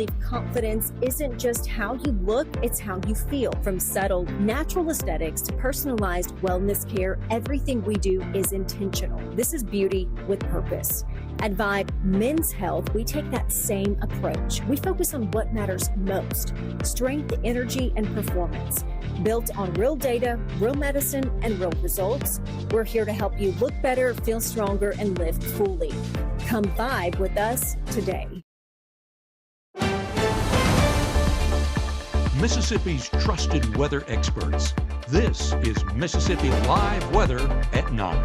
Confidence isn't just how you look, it's how you feel. From subtle, natural aesthetics to personalized wellness care, everything we do is intentional. This is beauty with purpose. At Vibe Men's Health, we take that same approach. We focus on what matters most: strength, energy, and performance. Built on real data, real medicine, and real results, we're here to help you look better, feel stronger, and live fully. Come vibe with us today. Mississippi's trusted weather experts. This is Mississippi Live Weather at 9.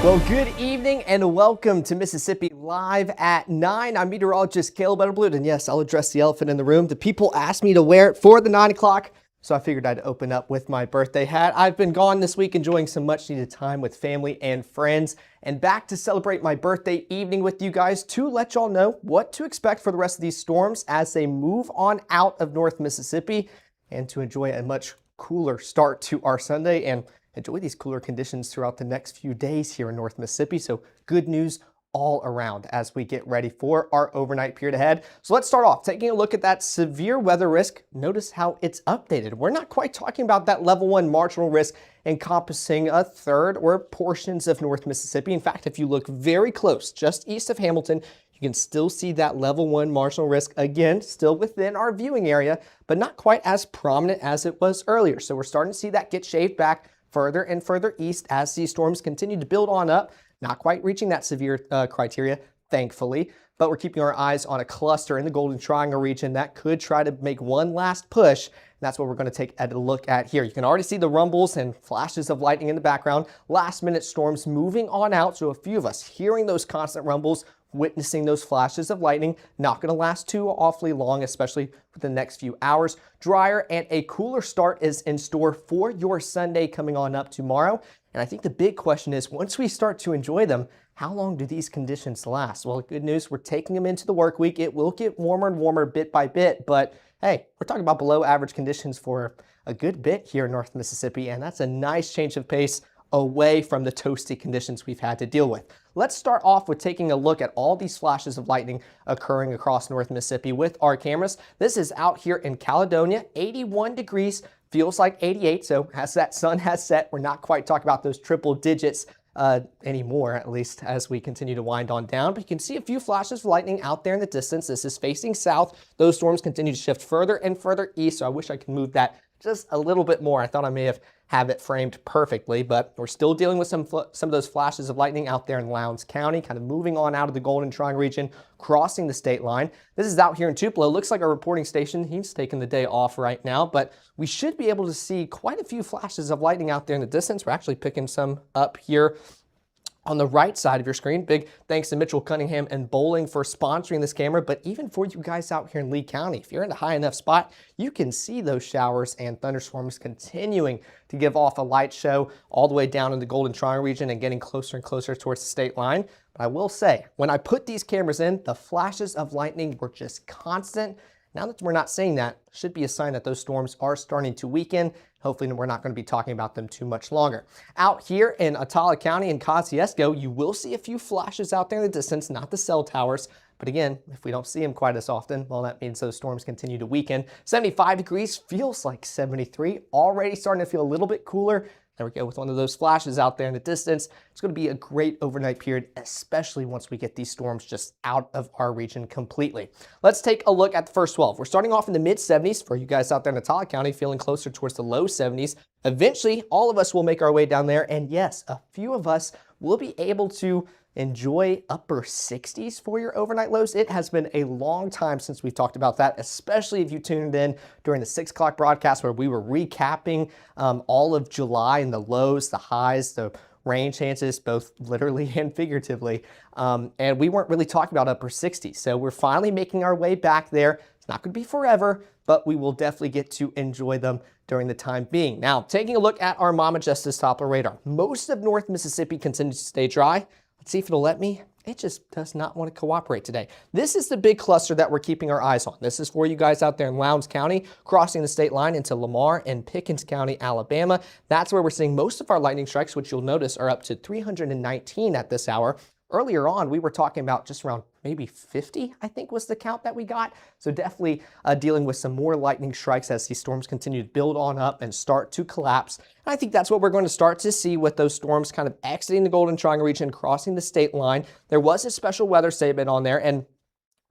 Well, good evening and welcome to Mississippi Live at 9. I'm meteorologist Caleb Butterblood, and yes, I'll address the elephant in the room. The people asked me to wear it for the 9 o'clock, so I figured I'd open up with my birthday hat. I've been gone this week enjoying some much needed time with family and friends, and back to celebrate my birthday evening with you guys to let y'all know what to expect for the rest of these storms as they move on out of North Mississippi, and to enjoy a much cooler start to our Sunday and enjoy these cooler conditions throughout the next few days here in North Mississippi. So good news all around as we get ready for our overnight period ahead. So let's start off taking a look at that severe weather risk. Notice how it's updated. We're not quite talking about that level 1 marginal risk encompassing a third or portions of North Mississippi. In fact, if you look very close, just east of Hamilton, you can still see that level 1 marginal risk, again, still within our viewing area, but not quite as prominent as it was earlier. So we're starting to see that get shaved back further and further east as these storms continue to build on up. Not quite reaching that severe criteria, thankfully, but we're keeping our eyes on a cluster in the Golden Triangle region that could try to make one last push. And that's what we're going to take a look at here. You can already see the rumbles and flashes of lightning in the background. Last minute storms moving on out. So a few of us hearing those constant rumbles, witnessing those flashes of lightning, not going to last too awfully long, especially for the next few hours. Drier and a cooler start is in store for your Sunday coming on up tomorrow. And I think the big question is, once we start to enjoy them, how long do these conditions last? Well, good news, we're taking them into the work week. It will get warmer and warmer bit by bit, but hey, we're talking about below average conditions for a good bit here in North Mississippi, and that's a nice change of pace away from the toasty conditions we've had to deal with. Let's start off with taking a look at all these flashes of lightning occurring across North Mississippi with our cameras. This is out here in Caledonia, 81 degrees, feels like 88. So as that sun has set, we're not quite talking about those triple digits anymore, at least as we continue to wind on down. But you can see a few flashes of lightning out there in the distance. This is facing south. Those storms continue to shift further and further east. So I wish I could move that just a little bit more. I thought I may have it framed perfectly, but we're still dealing with some of those flashes of lightning out there in Lowndes County, kind of moving on out of the Golden Triangle region, crossing the state line. This is out here in Tupelo. Looks like our reporting station, he's taking the day off right now, but we should be able to see quite a few flashes of lightning out there in the distance. We're actually picking some up here on the right side of your screen. Big thanks to Mitchell Cunningham and Bowling for sponsoring this camera, but even for you guys out here in Lee County, if you're in a high enough spot, you can see those showers and thunderstorms continuing to give off a light show all the way down in the Golden Triangle region and getting closer and closer towards the state line. But I will say, when I put these cameras in, the flashes of lightning were just constant. Now that we're not seeing that, should be a sign that those storms are starting to weaken. Hopefully we're not going to be talking about them too much longer. Out here in Atala County and Kosciuszko, you will see a few flashes out there in the distance, not the cell towers. But again, if we don't see them quite as often, well, that means those storms continue to weaken. 75 degrees feels like 73, already starting to feel a little bit cooler. There we go with one of those flashes out there in the distance. It's going to be a great overnight period, especially once we get these storms just out of our region completely. Let's take a look at the first 12. We're starting off in the mid 70s for you guys out there in Atala County, feeling closer towards the low 70s. Eventually, all of us will make our way down there. And yes, a few of us will be able to enjoy upper 60s for your overnight lows. It has been a long time since we've talked about that, especially if you tuned in during the 6 o'clock broadcast where we were recapping all of July and the lows, the highs, the rain chances, both literally and figuratively. And we weren't really talking about upper 60s. So we're finally making our way back there. It's not going to be forever, but we will definitely get to enjoy them during the time being. Now, taking a look at our Mama Justice Doppler radar. Most of North Mississippi continues to stay dry. Let's see if it'll let me. It just does not want to cooperate today. This is the big cluster that we're keeping our eyes on. This is for you guys out there in Lowndes County, crossing the state line into Lamar and Pickens County, Alabama. That's where we're seeing most of our lightning strikes, which you'll notice are up to 319 at this hour. earlier on, we were talking about just around maybe 50, I think was the count that we got. So definitely dealing with some more lightning strikes as these storms continue to build on up and start to collapse. And I think that's what we're going to start to see with those storms kind of exiting the Golden Triangle region, crossing the state line. There was a special weather statement on there, and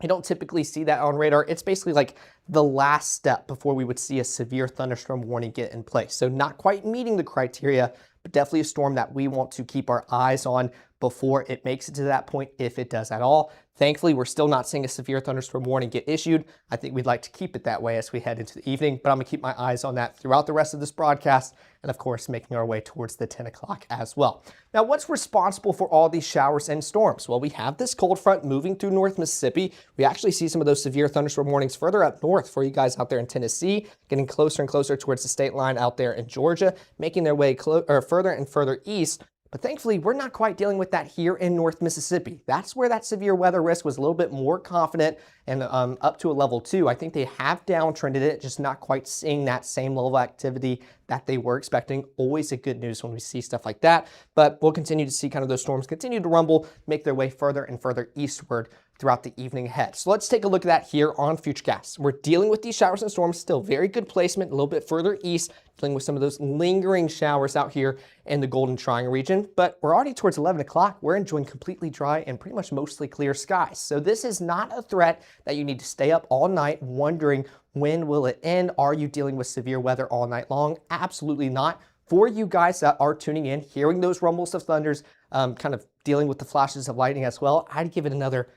I don't typically see that on radar. It's basically like the last step before we would see a severe thunderstorm warning get in place. So not quite meeting the criteria, but definitely a storm that we want to keep our eyes on before it makes it to that point, if it does at all. Thankfully, we're still not seeing a severe thunderstorm warning get issued. I think we'd like to keep it that way as we head into the evening, but I'm gonna keep my eyes on that throughout the rest of this broadcast, and of course, making our way towards the 10 o'clock as well. Now, what's responsible for all these showers and storms? Well, we have this cold front moving through North Mississippi. We actually see some of those severe thunderstorm warnings further up north for you guys out there in Tennessee, getting closer and closer towards the state line out there in Georgia, making their way further and further east. But thankfully, we're not quite dealing with that here in North Mississippi. That's where that severe weather risk was a little bit more confident and up to a level 2. I think they have downtrended it, just not quite seeing that same level of activity that they were expecting. Always a good news when we see stuff like that. But we'll continue to see kind of those storms continue to rumble, make their way further and further eastward throughout the evening ahead. So let's take a look at that here on Futurecast. We're dealing with these showers and storms, still very good placement, a little bit further east, dealing with some of those lingering showers out here in the Golden Triangle region. But we're already towards 11 o'clock. We're enjoying completely dry and pretty much mostly clear skies. So this is not a threat that you need to stay up all night wondering when will it end. Are you dealing with severe weather all night long? Absolutely not. For you guys that are tuning in, hearing those rumbles of thunders, kind of dealing with the flashes of lightning as well, I'd give it another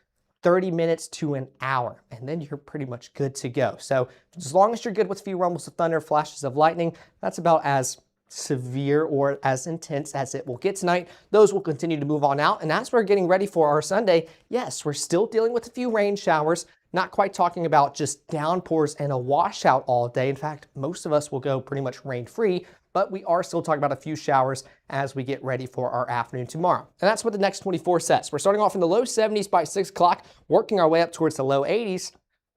30 minutes to an hour, and then you're pretty much good to go. So as long as you're good with a few rumbles of thunder, flashes of lightning, that's about as severe or as intense as it will get tonight. Those will continue to move on out. And as we're getting ready for our Sunday, yes, we're still dealing with a few rain showers, not quite talking about just downpours and a washout all day. In fact, most of us will go pretty much rain-free, but we are still talking about a few showers as we get ready for our afternoon tomorrow. And that's what the next 24 says. We're starting off in the low 70s by 6 o'clock, working our way up towards the low 80s,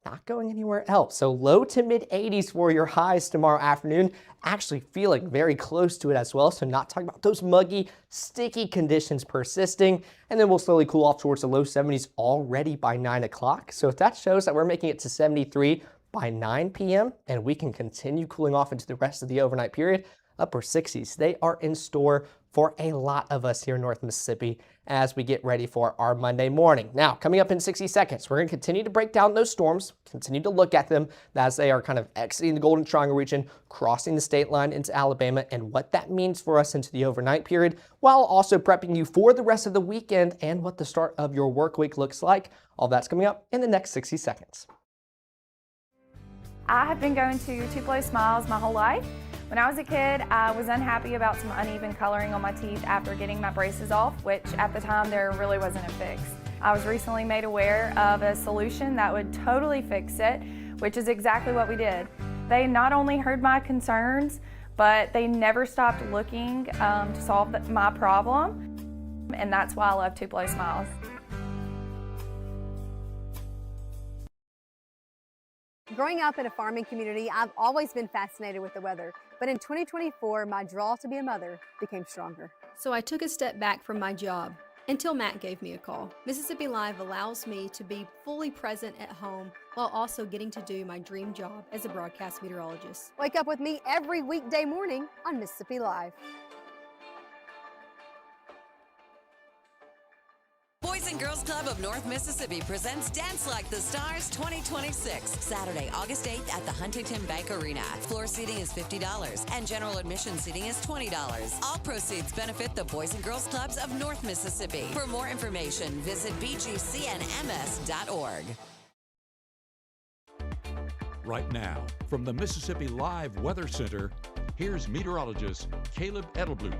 not going anywhere else. So low to mid 80s for your highs tomorrow afternoon, actually feeling very close to it as well. So not talking about those muggy, sticky conditions persisting. And then we'll slowly cool off towards the low 70s already by 9 o'clock. So if that shows that we're making it to 73 by 9 p.m. and we can continue cooling off into the rest of the overnight period, upper 60s. They are in store for a lot of us here in North Mississippi as we get ready for our Monday morning. Now, coming up in 60 seconds, we're going to continue to break down those storms, continue to look at them as they are kind of exiting the Golden Triangle region, crossing the state line into Alabama, and what that means for us into the overnight period, while also prepping you for the rest of the weekend and what the start of your work week looks like. All that's coming up in the next 60 seconds. I have been going to Tupelo Smiles my whole life. When I was a kid, I was unhappy about some uneven coloring on my teeth after getting my braces off, which at the time there really wasn't a fix. I was recently made aware of a solution that would totally fix it, which is exactly what we did. They not only heard my concerns, but they never stopped looking to solve my problem, and that's why I love Tupelo Smiles. Growing up in a farming community, I've always been fascinated with the weather. But in 2024, my draw to be a mother became stronger. So I took a step back from my job until Matt gave me a call. Mississippi Live allows me to be fully present at home while also getting to do my dream job as a broadcast meteorologist. Wake up with me every weekday morning on Mississippi Live. Boys and Girls Club of North Mississippi presents Dance Like the Stars 2026, Saturday, August 8th at the Huntington Bank Arena. Floor seating is $50 and general admission seating is $20. All proceeds benefit the Boys and Girls Clubs of North Mississippi. For more information, visit bgcnms.org. Right now, from the Mississippi Live Weather Center, here's meteorologist Caleb Edelblut.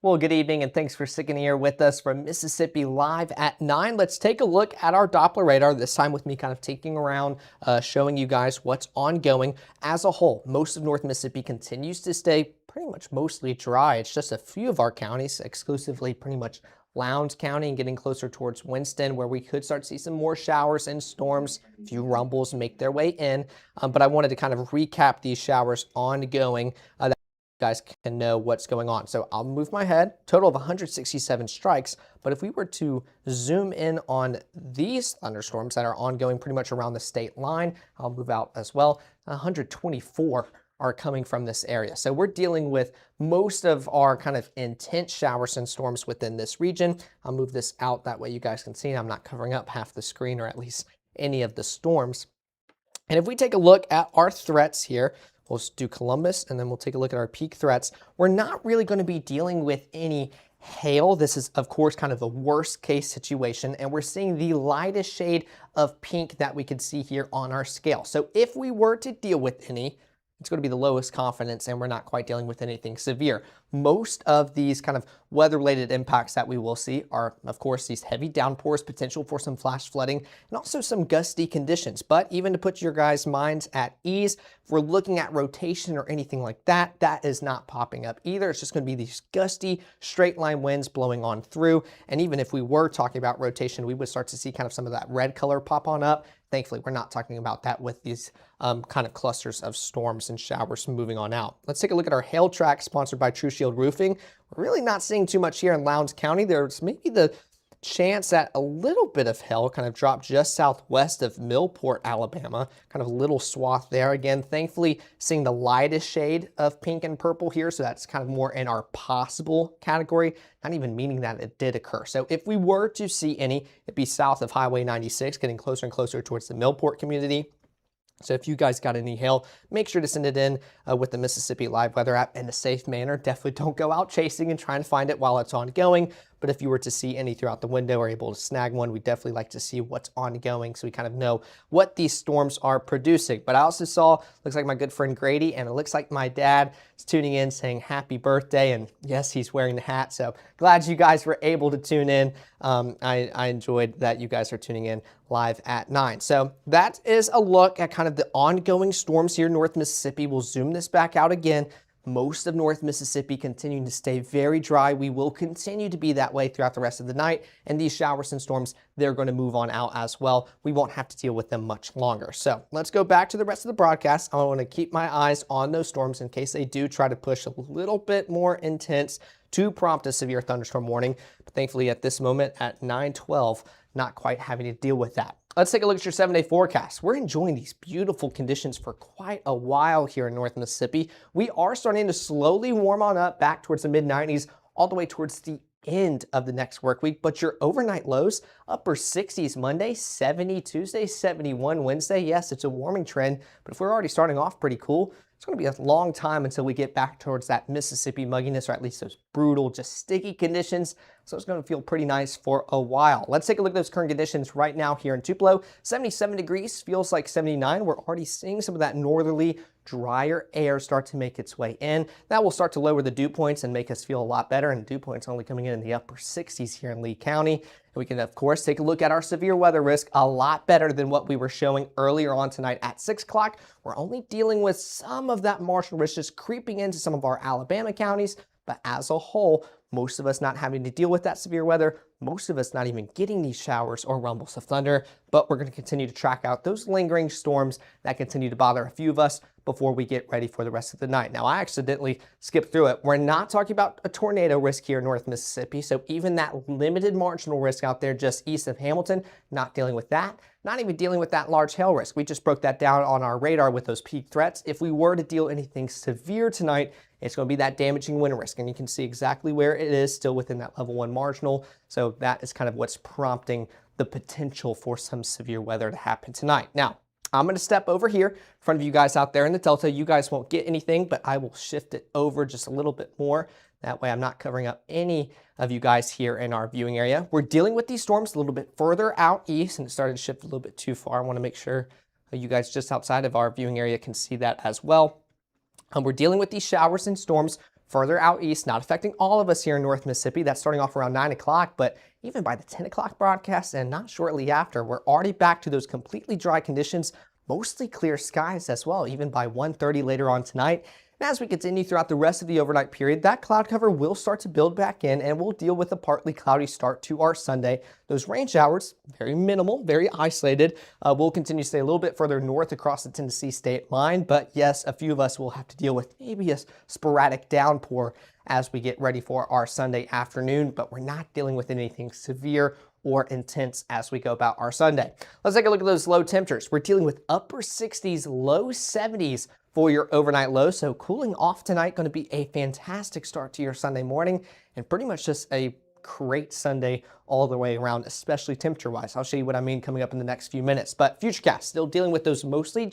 Well, good evening and thanks for sticking here with us from Mississippi Live at 9. Let's take a look at our Doppler radar, this time with me kind of taking around, showing you guys what's ongoing. As a whole, most of North Mississippi continues to stay pretty much mostly dry. It's just a few of our counties, exclusively pretty much Lowndes County and getting closer towards Winston, where we could start to see some more showers and storms, a few rumbles make their way in. But I wanted to kind of recap these showers ongoing. guys can know what's going on. So I'll move my head, total of 167 strikes. But if we were to zoom in on these thunderstorms that are ongoing pretty much around the state line, I'll move out as well, 124 are coming from this area. So we're dealing with most of our kind of intense showers and storms within this region. I'll move this out, that way you guys can see I'm not covering up half the screen, or at least any of the storms. And if we take a look at our threats here, we'll do Columbus, and then we'll take a look at our peak threats. We're not really going to be dealing with any hail. This is, of course, kind of the worst case situation, and we're seeing the lightest shade of pink that we could see here on our scale. So if we were to deal with any, it's going to be the lowest confidence, and we're not quite dealing with anything severe. Most of these kind of weather-related impacts that we will see are, of course, these heavy downpours, potential for some flash flooding, and also some gusty conditions. But even to put your guys' minds at ease, if we're looking at rotation or anything like that, that is not popping up either. It's just going to be these gusty, straight-line winds blowing on through. And even if we were talking about rotation, we would start to see kind of some of that red color pop on up. Thankfully, we're not talking about that with these kind of clusters of storms and showers moving on out. Let's take a look at our hail track sponsored by True Shield Roofing. We're really not seeing too much here in Lowndes County. There's maybe the chance that a little bit of hail kind of dropped just southwest of Millport, Alabama, kind of a little swath there. Again, thankfully seeing the lightest shade of pink and purple here, so that's kind of more in our possible category, not even meaning that it did occur. So if we were to see any, it'd be south of Highway 96, getting closer and closer towards the Millport community. So if you guys got any hail, make sure to send it in with the Mississippi Live Weather app in a safe manner. Definitely don't go out chasing and trying to find it while it's ongoing. But if you were to see any throughout the window or able to snag one, we definitely like to see what's ongoing so we kind of know what these storms are producing. But I also saw, looks like my good friend Grady, and it looks like my dad is tuning in saying happy birthday. And yes, he's wearing the hat. So glad you guys were able to tune in. I enjoyed that you guys are tuning in live at 9. So that is a look at kind of the ongoing storms here in North Mississippi. We'll zoom this back out again. Most of North Mississippi continuing to stay very dry. We will continue to be that way throughout the rest of the night. And these showers and storms, they're going to move on out as well. We won't have to deal with them much longer. So let's go back to the rest of the broadcast. I want to keep my eyes on those storms in case they do try to push a little bit more intense to prompt a severe thunderstorm warning. But thankfully at this moment at 9:12, not quite having to deal with that. Let's take a look at your 7-day forecast. We're enjoying these beautiful conditions for quite a while here in North Mississippi. We are starting to slowly warm on up back towards the mid-90s, all the way towards the end of the next work week. But your overnight lows, upper 60s Monday, 70 Tuesday, 71 Wednesday. Yes, it's a warming trend, but if we're already starting off pretty cool, it's going to be a long time until we get back towards that Mississippi mugginess, or at least those brutal, just sticky conditions. So it's going to feel pretty nice for a while. Let's take a look at those current conditions right now here in Tupelo. 77 degrees, feels like 79. We're already seeing some of that northerly, drier air start to make its way in. That will start to lower the dew points and make us feel a lot better. And dew points only coming in the upper 60s here in Lee County. And we can, of course, take a look at our severe weather risk, a lot better than what we were showing earlier on tonight at 6 o'clock. We're only dealing with some of that marginal risk just creeping into some of our Alabama counties. But as a whole, most of us not having to deal with that severe weather, most of us not even getting these showers or rumbles of thunder, but we're going to continue to track out those lingering storms that continue to bother a few of us before we get ready for the rest of the night. Now, I accidentally skipped through it. We're not talking about a tornado risk here in North Mississippi, so even that limited marginal risk out there just east of Hamilton, not dealing with that. Not even dealing with that large hail risk. We just broke that down on our radar with those peak threats. If we were to deal anything severe tonight, it's going to be that damaging wind risk. And you can see exactly where it is, still within that level 1 marginal. So that is kind of what's prompting the potential for some severe weather to happen tonight. Now, I'm going to step over here in front of you guys out there in the Delta. You guys won't get anything, but I will shift it over just a little bit more. That way I'm not covering up any of you guys here in our viewing area. We're dealing with these storms a little bit further out east, and it started to shift a little bit too far. I want to make sure you guys just outside of our viewing area can see that as well. We're dealing with these showers and storms further out east, not affecting all of us here in North Mississippi. That's starting off around 9 o'clock, but even by the 10 o'clock broadcast and not shortly after, we're already back to those completely dry conditions, mostly clear skies as well, even by 1:30 later on tonight. And as we continue throughout the rest of the overnight period, that cloud cover will start to build back in, and we'll deal with a partly cloudy start to our Sunday. Those rain showers, very minimal, very isolated, will continue to stay a little bit further north across the Tennessee state line. But yes, a few of us will have to deal with maybe a sporadic downpour as we get ready for our Sunday afternoon, but we're not dealing with anything severe or intense as we go about our Sunday. Let's take a look at those low temperatures. We're dealing with upper 60s, low 70s for your overnight low. So cooling off tonight, going to be a fantastic start to your Sunday morning, and pretty much just a great Sunday all the way around, especially temperature wise. I'll show you what I mean coming up in the next few minutes. But Futurecast still dealing with those mostly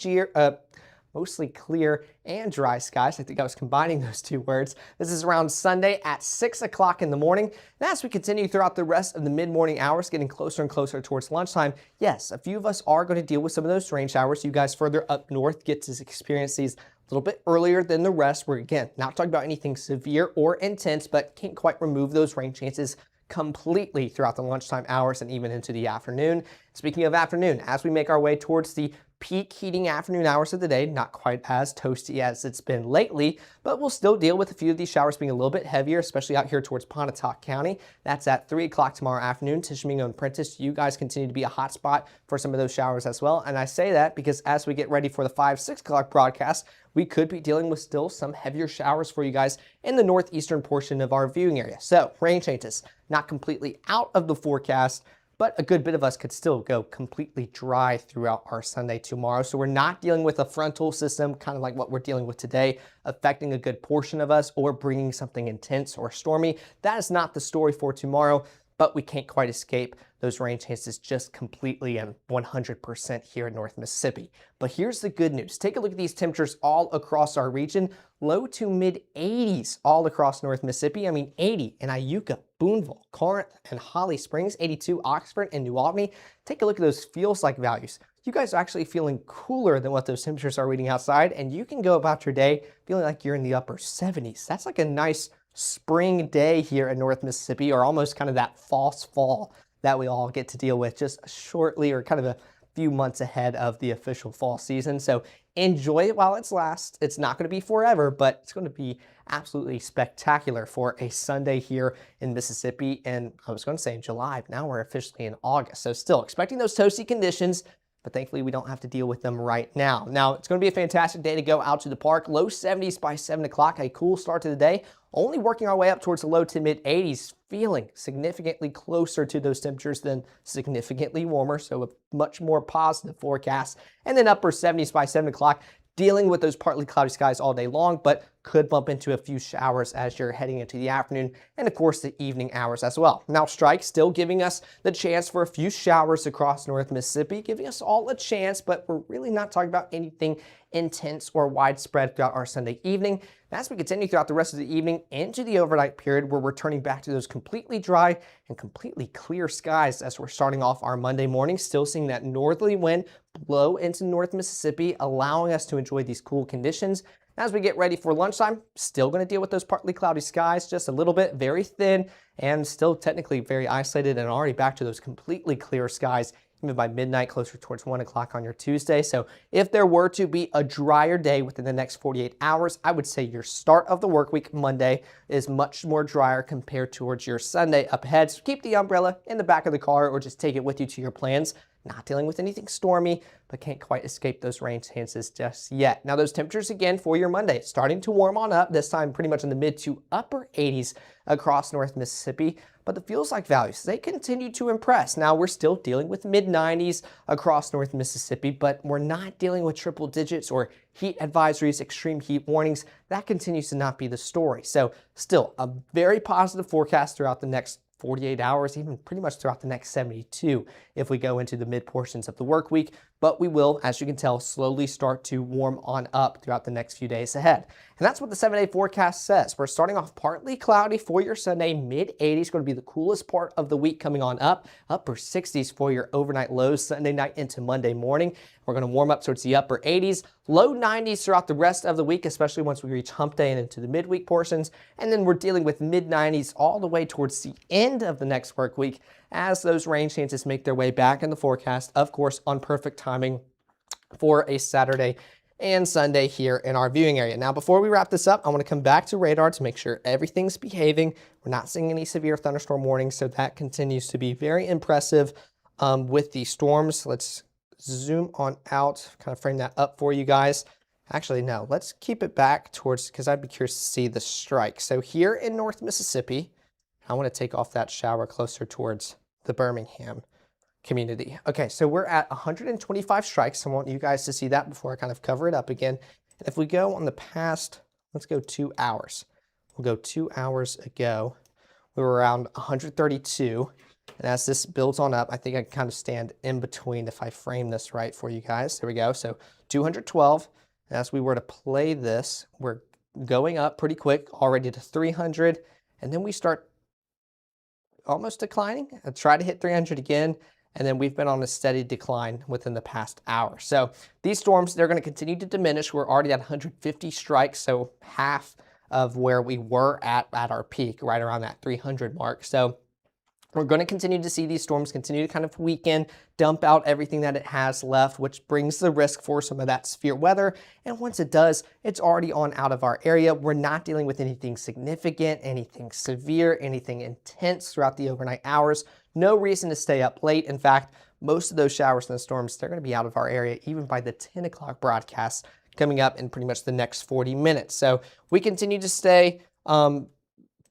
clear and dry skies. I think I was combining those two words. This is around Sunday at 6 o'clock in the morning. And as we continue throughout the rest of the mid-morning hours, getting closer and closer towards lunchtime, yes, a few of us are going to deal with some of those rain showers. You guys further up north get to experience these a little bit earlier than the rest. We're, again, not talking about anything severe or intense, but can't quite remove those rain chances completely throughout the lunchtime hours and even into the afternoon. Speaking of afternoon, as we make our way towards the peak heating afternoon hours of the day, not quite as toasty as it's been lately, but we'll still deal with a few of these showers being a little bit heavier, especially out here towards Pontotoc County. That's at 3 o'clock tomorrow afternoon. Tishomingo and Prentice, you guys continue to be a hot spot for some of those showers as well. And I say that because as we get ready for the 5-6 o'clock broadcast, we could be dealing with still some heavier showers for you guys in the northeastern portion of our viewing area. So rain changes, not completely out of the forecast, but a good bit of us could still go completely dry throughout our Sunday tomorrow. So we're not dealing with a frontal system, kind of like what we're dealing with today, affecting a good portion of us or bringing something intense or stormy. That is not the story for tomorrow, but we can't quite escape those rain chances just completely and 100% here in North Mississippi. But here's the good news. Take a look at these temperatures all across our region. Low to mid 80s all across North Mississippi. I mean, 80 in Iuka, Boonville, Corinth, and Holly Springs, 82 Oxford and New Albany. Take a look at those feels like values. You guys are actually feeling cooler than what those temperatures are reading outside, and you can go about your day feeling like you're in the upper 70s. That's like a nice spring day here in North Mississippi, or almost kind of that false fall that we all get to deal with just shortly or kind of a few months ahead of the official fall season. So enjoy it while it's lasts. It's not going to be forever, but it's going to be absolutely spectacular for a Sunday here in Mississippi. And I was going to say in July, but now we're officially in August. So still expecting those toasty conditions, but thankfully we don't have to deal with them right now. Now, it's going to be a fantastic day to go out to the park. Low 70s by 7 o'clock, a cool start to the day. Only working our way up towards the low to mid 80s, feeling significantly closer to those temperatures than significantly warmer, so a much more positive forecast. And then upper 70s by 7 o'clock, dealing with those partly cloudy skies all day long, but could bump into a few showers as you're heading into the afternoon and of course the evening hours as well. Now strike still giving us the chance for a few showers across North Mississippi, giving us all a chance, but we're really not talking about anything intense or widespread throughout our Sunday evening. And as we continue throughout the rest of the evening into the overnight period, we're returning back to those completely dry and completely clear skies as we're starting off our Monday morning, still seeing that northerly wind blow into North Mississippi, allowing us to enjoy these cool conditions. As we get ready for lunchtime, still going to deal with those partly cloudy skies, just a little bit, very thin, and still technically very isolated, and already back to those completely clear skies even by midnight, closer towards 1 o'clock on your Tuesday. So if there were to be a drier day within the next 48 hours, I would say your start of the work week, Monday, is much more drier compared towards your Sunday up ahead. So keep the umbrella in the back of the car or just take it with you to your plans. Not dealing with anything stormy, but can't quite escape those rain chances just yet. Now those temperatures again for your Monday, starting to warm on up, this time pretty much in the mid to upper 80s across North Mississippi. But the feels like values, they continue to impress. Now we're still dealing with mid 90s across North Mississippi, but we're not dealing with triple digits or heat advisories, extreme heat warnings. That continues to not be the story. So still a very positive forecast throughout the next 48 hours, even pretty much throughout the next 72 if we go into the mid portions of the work week. But we will, as you can tell, slowly start to warm on up throughout the next few days ahead. And that's what the 7-day forecast says. We're starting off partly cloudy for your Sunday, mid 80s, going to be the coolest part of the week coming on up. Upper 60s for your overnight lows Sunday night into Monday morning. We're going to warm up towards the upper 80s, low 90s throughout the rest of the week, especially once we reach hump day and into the midweek portions. And then we're dealing with mid 90s all the way towards the end of the next work week as those rain chances make their way back in the forecast, of course, on perfect timing for a Saturday and Sunday here in our viewing area. Now, before we wrap this up, I want to come back to radar to make sure everything's behaving. We're not seeing any severe thunderstorm warnings, so that continues to be very impressive with the storms. Let's zoom on out, kind of frame that up for you guys. Actually, no, let's keep it back towards, because I'd be curious to see the strike. So here in North Mississippi, I want to take off that shower closer towards the Birmingham community. Okay, so we're at 125 strikes. I want you guys to see that before I kind of cover it up again. And if we go on the past, let's go 2 hours. We'll go 2 hours ago. We were around 132. And as this builds on up, I think I can kind of stand in between if I frame this right for you guys. There we go. So 212. And as we were to play this, we're going up pretty quick, already to 300. And then we start almost declining. I try to hit 300 again. And then we've been on a steady decline within the past hour. So these storms, they're going to continue to diminish. We're already at 150 strikes, so half of where we were at our peak, right around that 300 mark. So we're going to continue to see these storms continue to kind of weaken, dump out everything that it has left, which brings the risk for some of that severe weather. And once it does, it's already on out of our area. We're not dealing with anything significant, anything severe, anything intense throughout the overnight hours. No reason to stay up late. In fact, most of those showers and the storms, they're going to be out of our area even by the 10 o'clock broadcast coming up in pretty much the next 40 minutes. So we continue to stay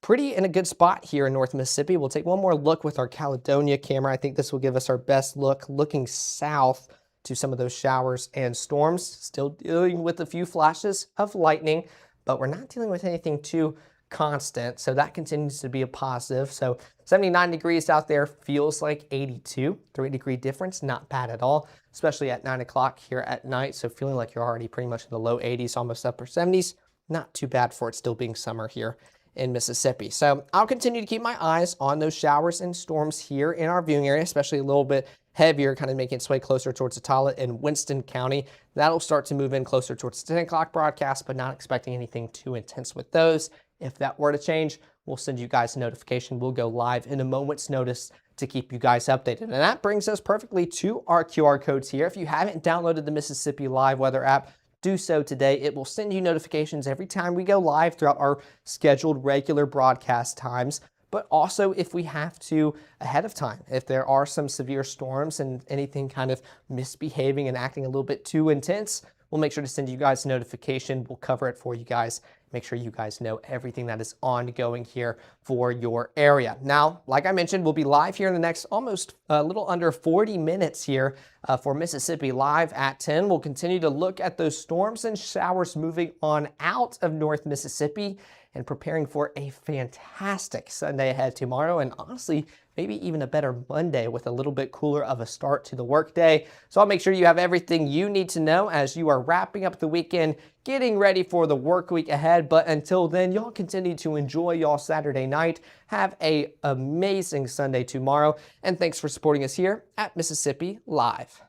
pretty in a good spot here in North Mississippi. We'll take one more look with our Caledonia camera. I think this will give us our best look looking south to some of those showers and storms. Still dealing with a few flashes of lightning, but we're not dealing with anything too constant. So that continues to be a positive. So 79 degrees out there feels like 82, 3-degree difference, not bad at all, especially at 9 o'clock here at night. So feeling like you're already pretty much in the low 80s, almost upper 70s. Not too bad for it still being summer here in Mississippi. So I'll continue to keep my eyes on those showers and storms here in our viewing area, especially a little bit heavier, kind of making its way closer towards Atala and Winston County. That'll start to move in closer towards the 10 o'clock broadcast, but not expecting anything too intense with those. If that were to change, we'll send you guys a notification. We'll go live in a moment's notice to keep you guys updated. And that brings us perfectly to our QR codes here. If you haven't downloaded the Mississippi Live Weather app, do so today. It will send you notifications every time we go live throughout our scheduled regular broadcast times, but also if we have to ahead of time. If there are some severe storms and anything kind of misbehaving and acting a little bit too intense, we'll make sure to send you guys a notification. We'll cover it for you guys. Make sure you guys know everything that is ongoing here for your area. Now, like I mentioned, we'll be live here in the next almost a little under 40 minutes here for Mississippi Live at 10. We'll continue to look at those storms and showers moving on out of North Mississippi and preparing for a fantastic Sunday ahead tomorrow, and honestly, maybe even a better Monday with a little bit cooler of a start to the workday. So I'll make sure you have everything you need to know as you are wrapping up the weekend, getting ready for the work week ahead. But until then, y'all continue to enjoy y'all Saturday night. Have an amazing Sunday tomorrow, and thanks for supporting us here at Mississippi Live.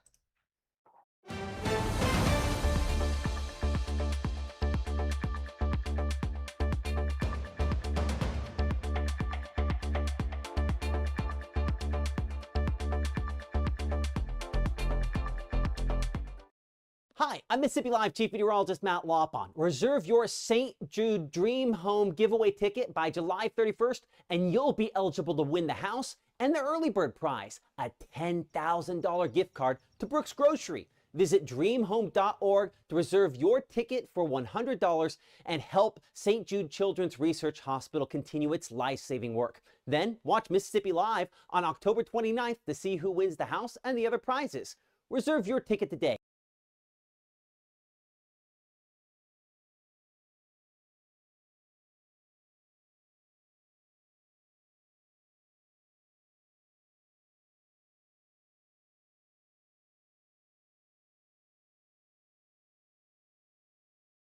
Hi, I'm Mississippi Live Chief Meteorologist Matt Lawpon. Reserve your St. Jude Dream Home giveaway ticket by July 31st, and you'll be eligible to win the house and the early bird prize, a $10,000 gift card to Brooks Grocery. Visit dreamhome.org to reserve your ticket for $100 and help St. Jude Children's Research Hospital continue its life-saving work. Then watch Mississippi Live on October 29th to see who wins the house and the other prizes. Reserve your ticket today.